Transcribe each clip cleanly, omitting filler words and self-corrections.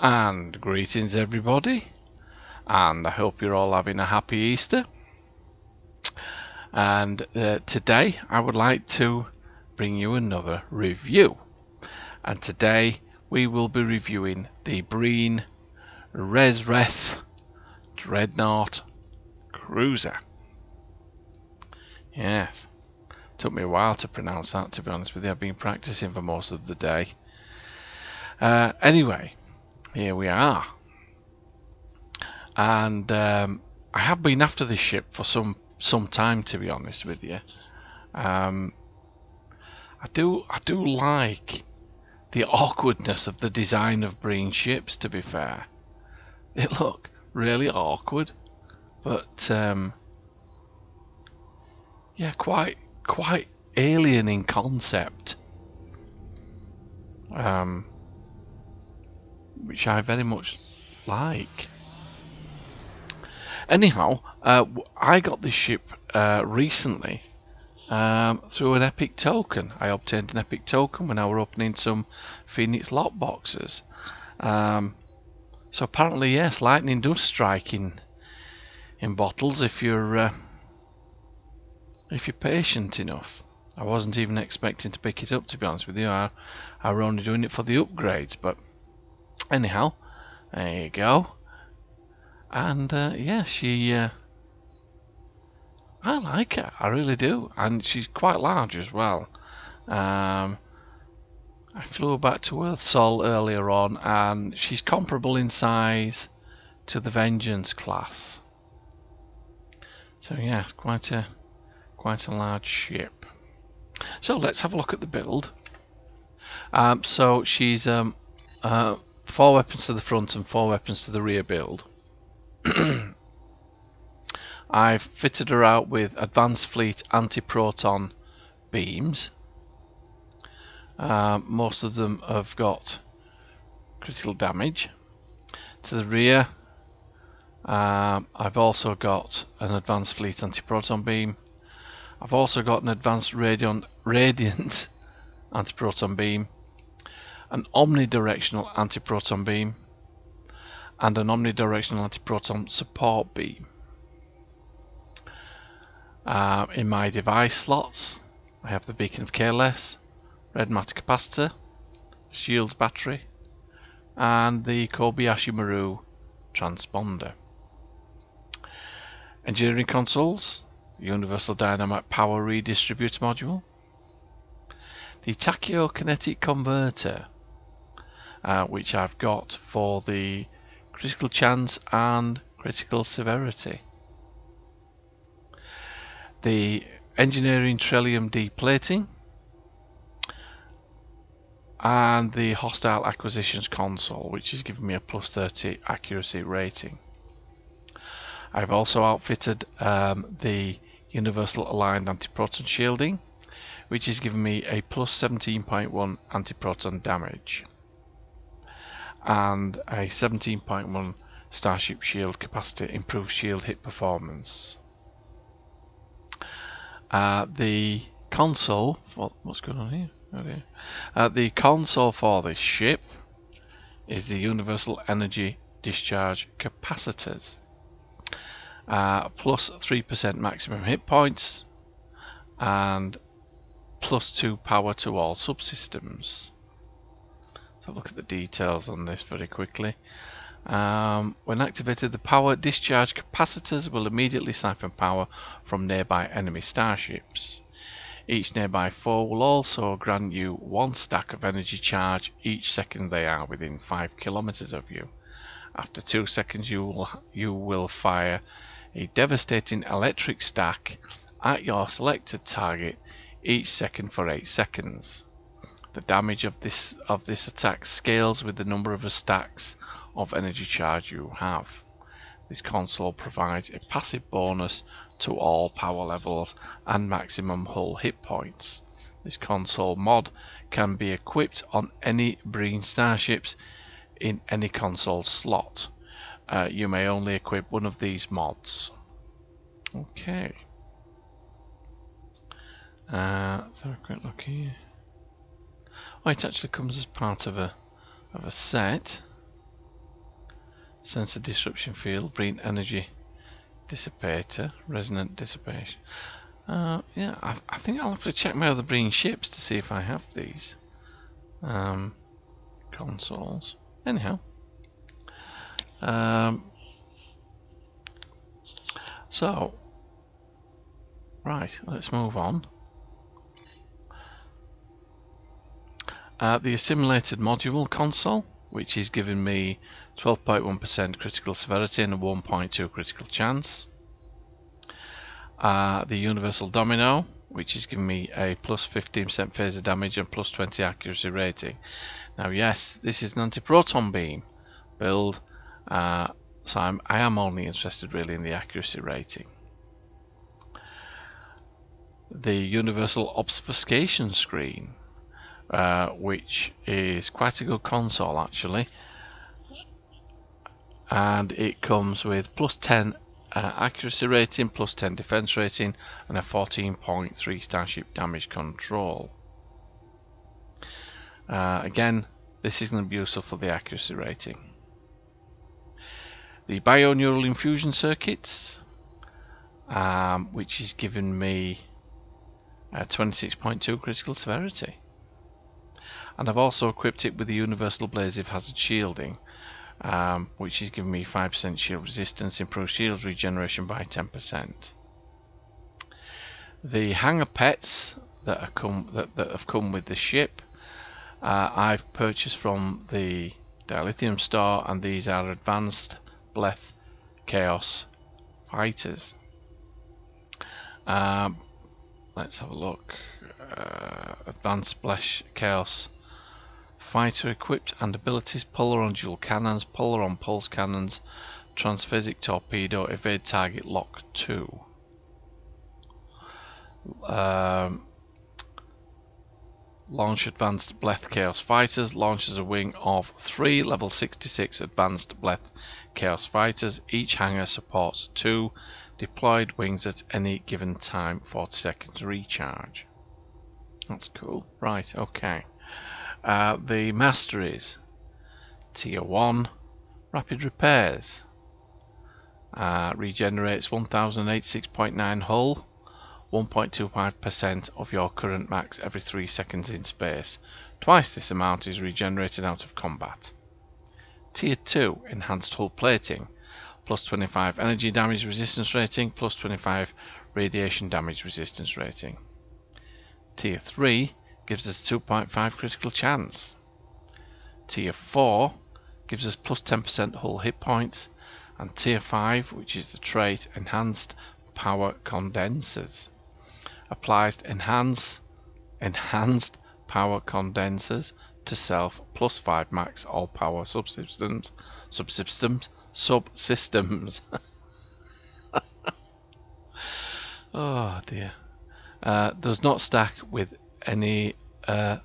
And greetings everybody, and I hope you're all having a happy Easter. And today I would like to bring you another review, and today we will be reviewing the Breen Rezreth Dreadnought Cruiser. Yes, took me a while to pronounce that, to be honest with you. I've been practicing for most of the day. Anyway, here we are. And I have been after this ship for some time, to be honest with you. I do like the awkwardness of the design of Breen ships, to be fair. They look really awkward, but yeah, quite alien in concept, which I very much like. Anyhow, I got this ship recently through an epic token. I obtained an epic token when I were opening some Phoenix lot boxes. So apparently, yes, lightning does strike in bottles if you're patient enough. I wasn't even expecting to pick it up, to be honest with you. I were only doing it for the upgrades, but anyhow, there you go. And yeah, I like her, I really do, and she's quite large as well. I flew her back to Earth Sol earlier on, and she's comparable in size to the Vengeance class. So yeah, it's quite a large ship. So let's have a look at the build. So she's 4 weapons to the front and 4 weapons to the rear build. I've fitted her out with Advanced Fleet anti-proton beams. Most of them have got critical damage. To the rear, I've also got an Advanced Fleet anti-proton beam. I've also got an Advanced Radiant anti-proton beam, an omnidirectional anti-proton beam, and an omnidirectional anti-proton support beam. In my device slots, I have the Beacon of Careless, red matter capacitor, shield battery, and the Kobayashi Maru transponder. Engineering consoles, the Universal Dynamite Power Redistributor module, the Tachyokinetic Converter, which I've got for the critical chance and critical severity, the Engineering Trillium deplating, and the Hostile Acquisitions console, which is giving me a +30 accuracy rating. I've also outfitted the Universal Aligned Anti-Proton Shielding, which is giving me a +17.1 anti-proton damage, and a 17.1 Starship Shield capacity, improved shield hit performance. The console, what's going on here? Okay. The console for this ship is the Universal Energy Discharge capacitors, +3% maximum hit points, and +2 power to all subsystems. So look at the details on this very quickly. When activated, the power discharge capacitors will immediately siphon power from nearby enemy starships. Each nearby foe will also grant you 1 stack of energy charge each second they are within 5 kilometers of you. After 2 seconds, you will fire a devastating electric stack at your selected target each second for 8 seconds. The damage of this attack scales with the number of stacks of energy charge you have. This console provides a passive bonus to all power levels and maximum hull hit points. This console mod can be equipped on any Breen starships in any console slot. You may only equip one of these mods. Okay. Let's have a quick look here. Oh, it actually comes as part of a set. Sensor disruption field, Breen energy dissipator, resonant dissipation. Yeah, I think I'll have to check my other Breen ships to see if I have these consoles. Anyhow, so right, let's move on. The assimilated module console, which is giving me 12.1% critical severity and a 1.2 critical chance. The universal domino, which is giving me a plus 15% phaser damage and plus 20 accuracy rating. Now yes, this is an anti-proton beam build, so I am only interested really in the accuracy rating. The universal obfuscation screen, which is quite a good console actually, and it comes with plus 10 accuracy rating, plus 10 defense rating, and a 14.3 starship damage control. Again, this is going to be useful for the accuracy rating. The bioneural infusion circuits, which is giving me 26.2 critical severity. And I've also equipped it with the universal abrasive hazard shielding, which is giving me 5% shield resistance, improved shield regeneration by 10%. The hangar pets that have come with the ship, I've purchased from the dilithium store, and these are advanced Bleth Chaos fighters. Let's have a look. Advanced Bleth Chaos fighter equipped and abilities: Polaron dual cannons, Polaron pulse cannons, transphasic torpedo, evade target, lock 2. Launch advanced Bleth Chaos fighters, launches a wing of 3 level 66 advanced Bleth Chaos fighters. Each hangar supports 2 deployed wings at any given time, 40 seconds recharge. That's cool. Right, okay. The masteries: Tier 1, rapid repairs, regenerates 1086.9 hull, 1.25% of your current max every 3 seconds in space. Twice this amount is regenerated out of combat. Tier 2, enhanced hull plating, plus 25 energy damage resistance rating, plus 25 radiation damage resistance rating. Tier 3 gives us 2.5 critical chance. Tier 4 gives us plus 10% hull hit points, and Tier 5, which is the trait enhanced power condensers, applies enhanced power condensers to self, plus 5 max all power subsystems. Oh dear. Does not stack with any other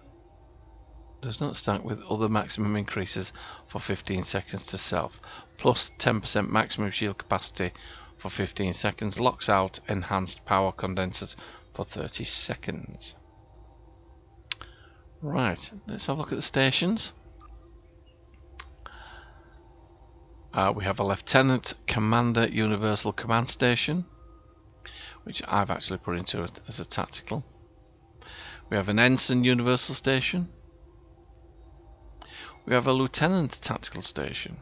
maximum increases for 15 seconds to self, plus 10% maximum shield capacity for 15 seconds, locks out enhanced power condensers for 30 seconds. Right, let's have a look at the stations. We have a Lieutenant Commander Universal Command Station, which I've actually put into it as a tactical. We have an Ensign Universal Station. We have a Lieutenant Tactical Station.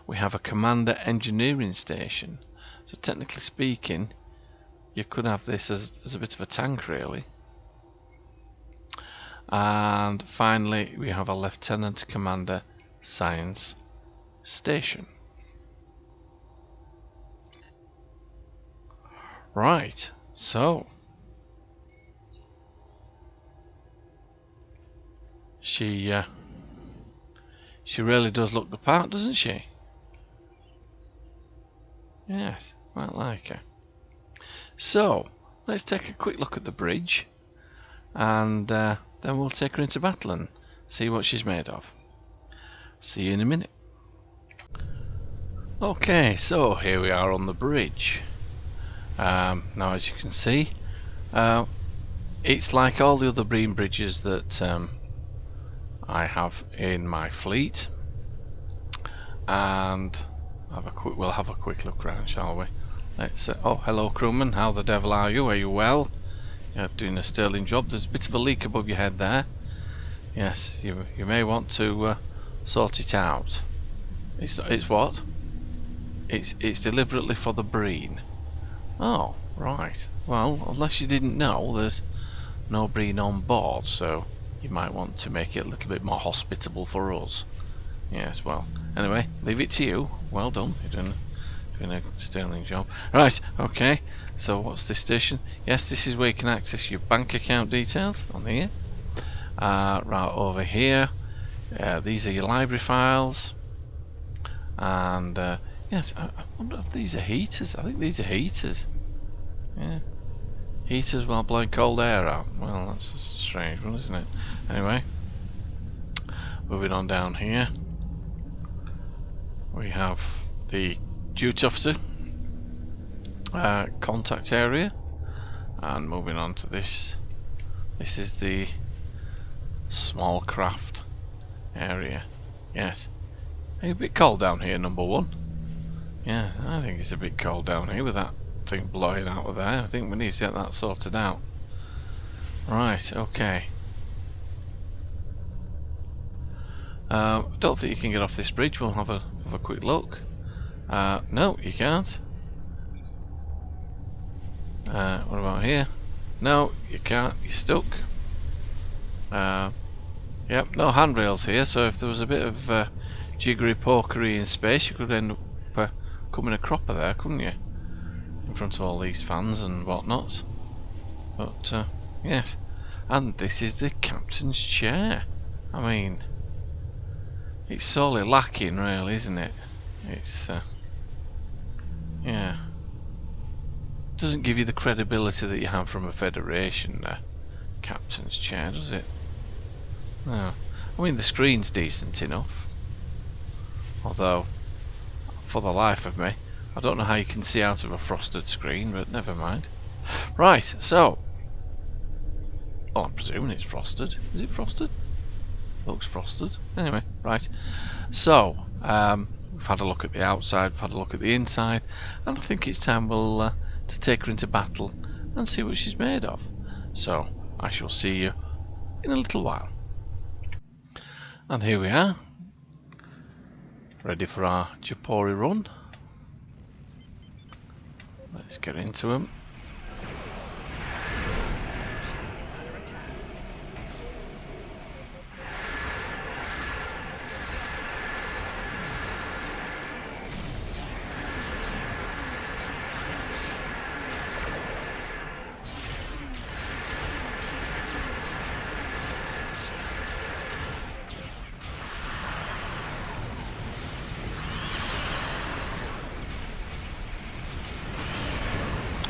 We have a Commander Engineering Station. So technically speaking, you could have this as a bit of a tank really. And finally we have a Lieutenant Commander Science Station. Right, so she really does look the part, doesn't she? Yes, quite like her. So let's take a quick look at the bridge, and then we'll take her into battle and see what she's made of. See you in a minute. Okay, so here we are on the bridge. Now as you can see, it's like all the other Breen bridges that I have in my fleet. and we'll have a quick look around, shall we? Let's. Oh, hello, crewman. How the devil are you? Are you well? You're doing a sterling job. There's a bit of a leak above your head there. Yes, you may want to sort it out. It's what? It's deliberately for the Breen. Oh, right. Well, unless you didn't know, there's no Breen on board, so you might want to make it a little bit more hospitable for us. Yes, well, anyway, leave it to you. Well done. You're doing a sterling job. Right, okay. So what's this station? Yes, this is where you can access your bank account details on here. Right over here. These are your library files. And yes, I wonder if these are heaters. I think these are heaters. Yeah. Heaters while blowing cold air out. Well, that's a strange one, isn't it? Anyway, moving on down here. We have the duty officer contact area. And moving on to this. This is the small craft area. Yes. Are you a bit cold down here, number one? Yeah, I think it's a bit cold down here with that thing blowing out of there. I think we need to get that sorted out. Right, okay. I don't think you can get off this bridge. We'll have a quick look. No, you can't. What about here? No, you can't. You're stuck. Yep, no handrails here, so if there was a bit of jiggery pokery in space, you could end up coming a cropper there, couldn't you? In front of all these fans and whatnots. But yes, and this is the captain's chair. I mean, it's sorely lacking, really, isn't it? It's yeah, doesn't give you the credibility that you have from a Federation captain's chair, does it? No. I mean, the screen's decent enough, although for the life of me I don't know how you can see out of a frosted screen, but never mind. Right, so well, I'm presuming it's frosted. Is it frosted? Looks frosted. Anyway, right. So we've had a look at the outside, we've had a look at the inside, and I think it's time to take her into battle and see what she's made of. So I shall see you in a little while. And here we are, ready for our Japori run. Let's get into them.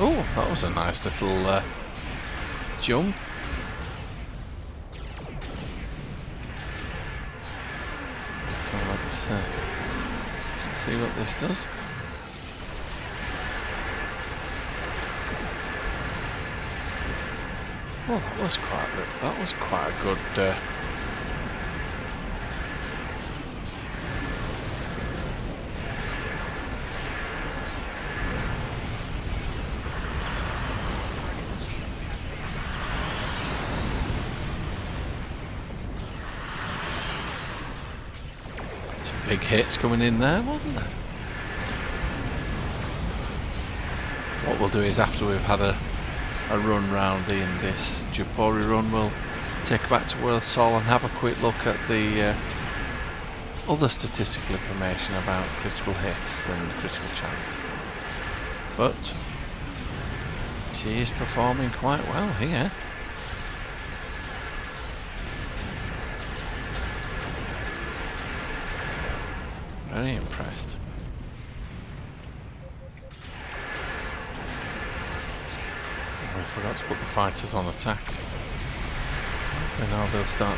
Oh, that was a nice little jump. So let's see what this does. Well, that was quite a good. Big hits coming in there, wasn't there? What we'll do is, after we've had a run round in this Japori run, we'll take back to World Sol and have a quick look at the other statistical information about critical hits and critical chance. But she is performing quite well here. Very impressed. We forgot to put the fighters on attack. And now they'll start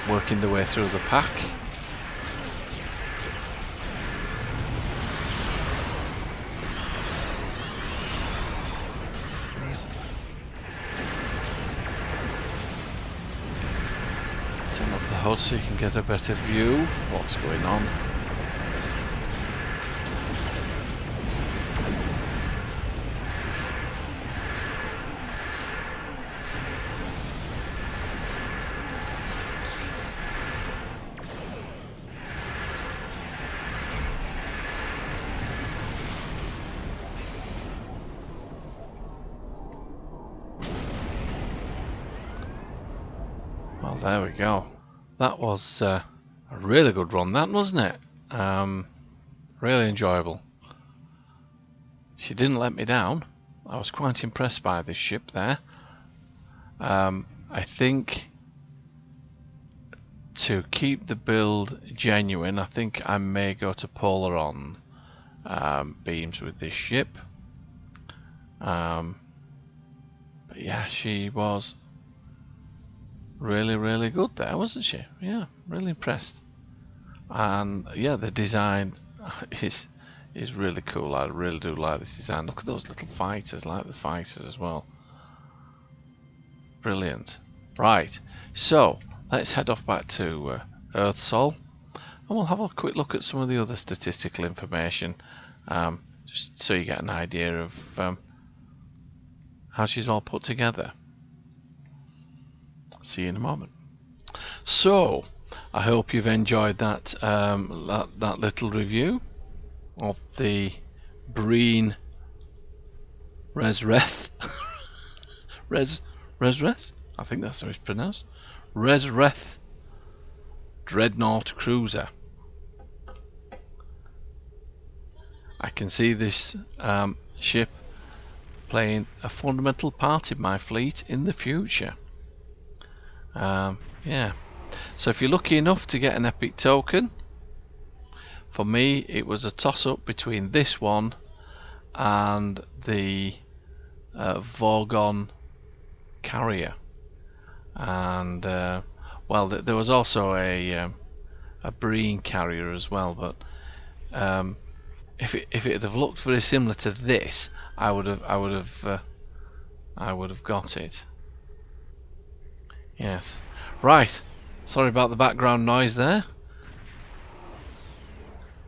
working their way through the pack. Turn off the HUD so you can get a better view of what's going on. there we go. That was a really good run, that, wasn't it? Really enjoyable. She didn't let me down. I was quite impressed by this ship there. I think to keep the build genuine, I think I may go to polar on beams with this ship. But yeah, she was really good there, wasn't she? Yeah, really impressed. And yeah, the design is really cool. I really do like this design. Look at those little fighters, I like the fighters as well. Brilliant. Right, so let's head off back to Earth Sol, and we'll have a quick look at some of the other statistical information, just so you get an idea of how she's all put together. See you in a moment. So, I hope you've enjoyed that that little review of the Breen Rezreth Rezreth? I think that's how it's pronounced. Rezreth Dreadnought Cruiser. I can see this ship playing a fundamental part in my fleet in the future. Yeah. So if you're lucky enough to get an epic token, for me it was a toss-up between this one and the Vogon carrier, and well, there was also a Breen carrier as well, but if it had have looked very similar to this, I would have got it. Yes. Right. Sorry about the background noise there.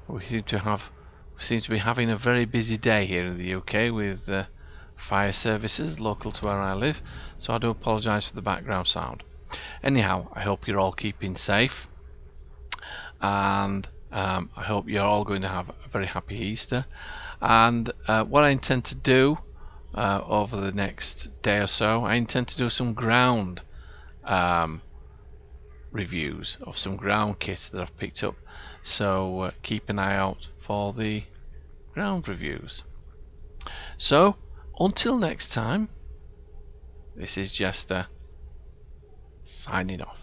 We seem to be having a very busy day here in the UK with fire services local to where I live, so I do apologise for the background sound. Anyhow, I hope you're all keeping safe, and I hope you're all going to have a very happy Easter. And what I intend to do over the next day or so, I intend to do some ground reviews of some ground kit that I've picked up, so keep an eye out for the ground reviews. So until next time, this is JeSter signing off.